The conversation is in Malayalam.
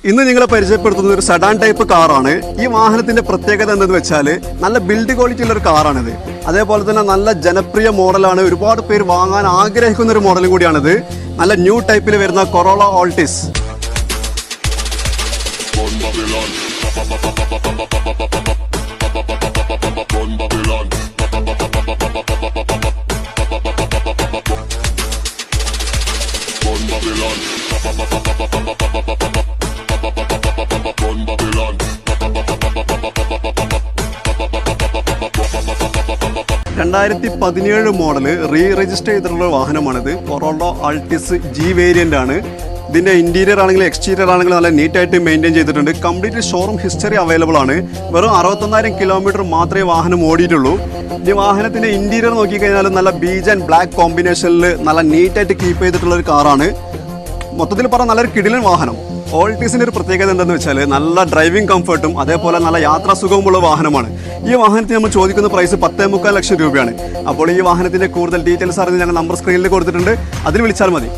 ഇന്ന് നിങ്ങളെ പരിചയപ്പെടുത്തുന്ന ഒരു സെഡാൻ ടൈപ്പ് കാറാണ്. ഈ വാഹനത്തിന്റെ പ്രത്യേകത എന്തെന്ന് വെച്ചാൽ നല്ല ബിൽഡ് ക്വാളിറ്റി ഉള്ള ഒരു കാറാണിത്. അതേപോലെ തന്നെ നല്ല ജനപ്രിയ മോഡലാണ്, ഒരുപാട് പേര് വാങ്ങാൻ ആഗ്രഹിക്കുന്ന ഒരു മോഡലും കൂടിയാണിത്. നല്ല ന്യൂ ടൈപ്പിൽ വരുന്ന കൊറോള ഓൾട്ടിസ്. രണ്ടായിരത്തി 17 മോഡല് രജിസ്റ്റർ ചെയ്തിട്ടുള്ള വാഹനമാണിത്. കൊറോള ആൾട്ടിസ് ജി വേരിയന്റ് ആണ്. ഇതിന്റെ ഇന്റീരിയർ ആണെങ്കിലും എക്സ്റ്റീരിയർ ആണെങ്കിലും നല്ല നീറ്റായിട്ട് മെയിൻറ്റെയിൻ ചെയ്തിട്ടുണ്ട്. കംപ്ലീറ്റ് ഷോറൂം ഹിസ്റ്ററി അവൈലബിൾ ആണ്. വെറും 61,000 കിലോമീറ്റർ മാത്രമേ വാഹനം ഓടിയിട്ടുള്ളൂ. ഈ വാഹനത്തിന്റെ ഇന്റീരിയർ നോക്കിക്കഴിഞ്ഞാൽ നല്ല ബീജ് ആൻഡ് ബ്ലാക്ക് കോമ്പിനേഷനിൽ നല്ല നീറ്റായിട്ട് കീപ്പ് ചെയ്തിട്ടുള്ള ഒരു കാറാണ്. മൊത്തത്തിൽ പറഞ്ഞാൽ നല്ലൊരു കിടിലൻ വാഹനം. ഓൾട്ടീസിന്റെ ഒരു പ്രത്യേകത എന്താണെന്ന് വെച്ചാൽ നല്ല ഡ്രൈവിംഗ് കംഫർട്ടും അതേപോലെ നല്ല യാത്രാ സുഖവുമുള്ള വാഹനമാണ്. ഈ വാഹനത്തിന് നമ്മൾ ചോദിക്കുന്ന പ്രൈസ് 10.25 ലക്ഷം രൂപയാണ്. അപ്പോൾ ഈ വാഹനത്തിന്റെ കൂടുതൽ ഡീറ്റെയിൽസ് അറിഞ്ഞ് ഞങ്ങൾ നമ്പർ സ്ക്രീനിൽ കൊടുത്തിട്ടുണ്ട്, അതിൽ വിളിച്ചാൽ മതി.